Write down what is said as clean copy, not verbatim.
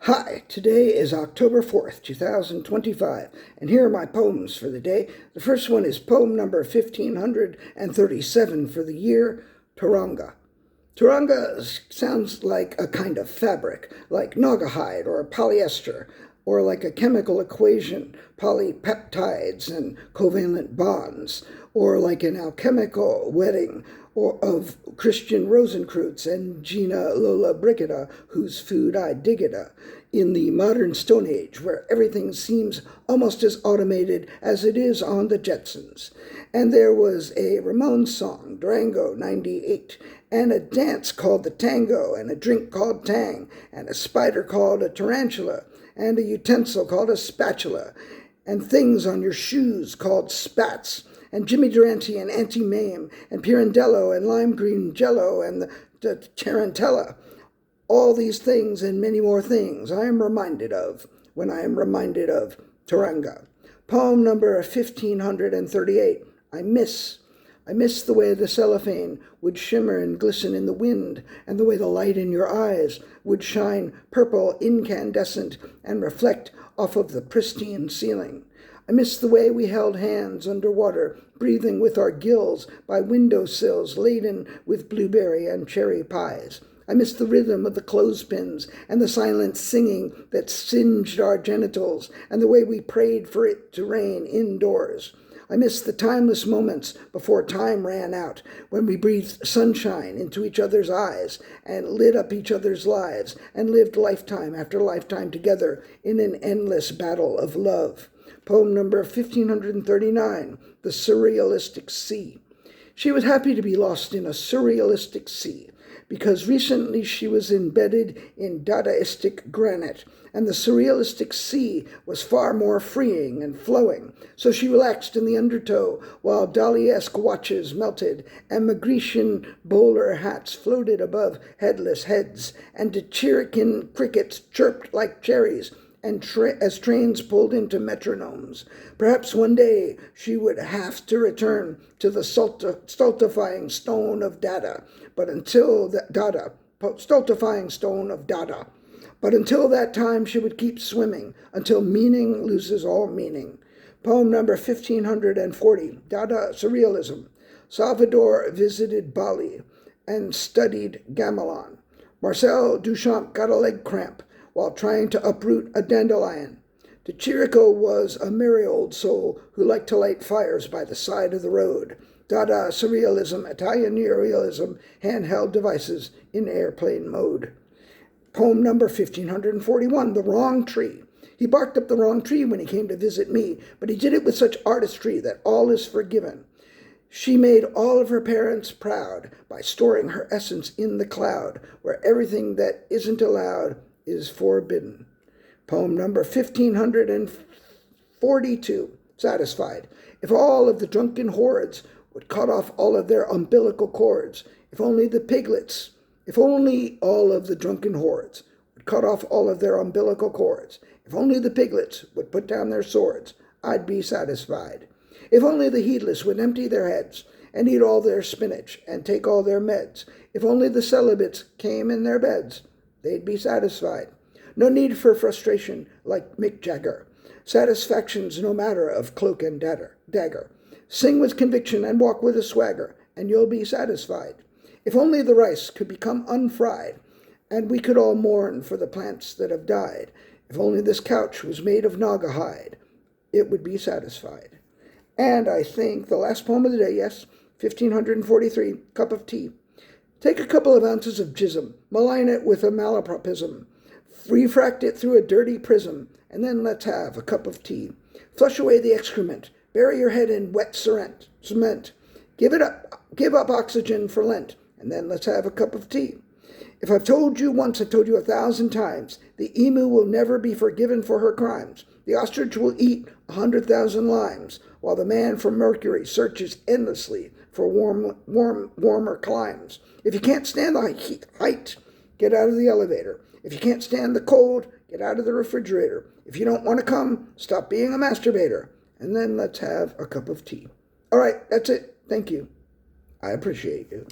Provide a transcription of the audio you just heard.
Hi, today is October 4th, 2025, and here are my poems for the day. The first one is poem number 1537 for the year, Tauranga. Tauranga sounds like a kind of fabric, like Naugahyde or polyester, or like a chemical equation, polypeptides and covalent bonds, or like an alchemical wedding or of Christian Rosenkreutz and Gina Lolabrickida, whose food I diggida, in the modern Stone Age, where everything seems almost as automated as it is on the Jetsons. And there was a Ramones song, Durango 98, and a dance called the tango, and a drink called tang, and a spider called a tarantula, and a utensil called a spatula, and things on your shoes called spats, and Jimmy Durante and Auntie Mame, and Pirandello and lime green Jello, and the tarantella. All these things and many more things I am reminded of when I am reminded of Tauranga. Poem number 1538, I miss the way the cellophane would shimmer and glisten in the wind, and the way the light in your eyes would shine purple incandescent and reflect off of the pristine ceiling. I miss the way we held hands underwater, breathing with our gills by windowsills laden with blueberry and cherry pies. I miss the rhythm of the clothespins and the silent singing that singed our genitals, and the way we prayed for it to rain indoors. I miss the timeless moments before time ran out, when we breathed sunshine into each other's eyes and lit up each other's lives and lived lifetime after lifetime together in an endless battle of love. Poem number 1539, The Surrealistic Sea. She was happy to be lost in a surrealistic sea, because recently she was embedded in Dadaistic granite, and the surrealistic sea was far more freeing and flowing. So she relaxed in the undertow while Dali-esque watches melted and Magrecian bowler hats floated above headless heads, and Chirican crickets chirped like cherries, and as trains pulled into metronomes. Perhaps one day she would have to return to the stultifying stone of Dada, but until that stultifying stone of Dada. But until that time she would keep swimming, until meaning loses all meaning. Poem number 1540, Dada Surrealism. Salvador visited Bali and studied gamelan. Marcel Duchamp got a leg cramp while trying to uproot a dandelion. De Chirico was a merry old soul who liked to light fires by the side of the road. Dada, surrealism, Italian neorealism, handheld devices in airplane mode. Poem number 1541, The Wrong Tree. He barked up the wrong tree when he came to visit me, but he did it with such artistry that all is forgiven. She made all of her parents proud by storing her essence in the cloud, where everything that isn't allowed is forbidden. Poem number 1542, Satisfied. If all of the drunken hordes would cut off all of their umbilical cords, if only all of the drunken hordes would cut off all of their umbilical cords, if only the piglets would put down their swords, I'd be satisfied. If only the heedless would empty their heads and eat all their spinach and take all their meds, if only the celibates came in their beds, they'd be satisfied. No need for frustration like Mick Jagger. Satisfaction's no matter of cloak and dagger. Sing with conviction and walk with a swagger, and you'll be satisfied. If only the rice could become unfried, and we could all mourn for the plants that have died. If only this couch was made of Naugahyde, it would be satisfied. And I think the last poem of the day, yes, 1543, Cup of Tea. Take a couple of ounces of jism, malign it with a malapropism, refract it through a dirty prism, and then let's have a cup of tea. Flush away the excrement, bury your head in wet cement. Give up oxygen for Lent, and then let's have a cup of tea. If I've told you once, I've told you 1,000 times, the emu will never be forgiven for her crimes. The ostrich will eat 100,000 limes, while the man from Mercury searches endlessly for warmer climes. If you can't stand the height, get out of the elevator. If you can't stand the cold, get out of the refrigerator. If you don't want to come, stop being a masturbator. And then let's have a cup of tea. All right, that's it. Thank you. I appreciate you.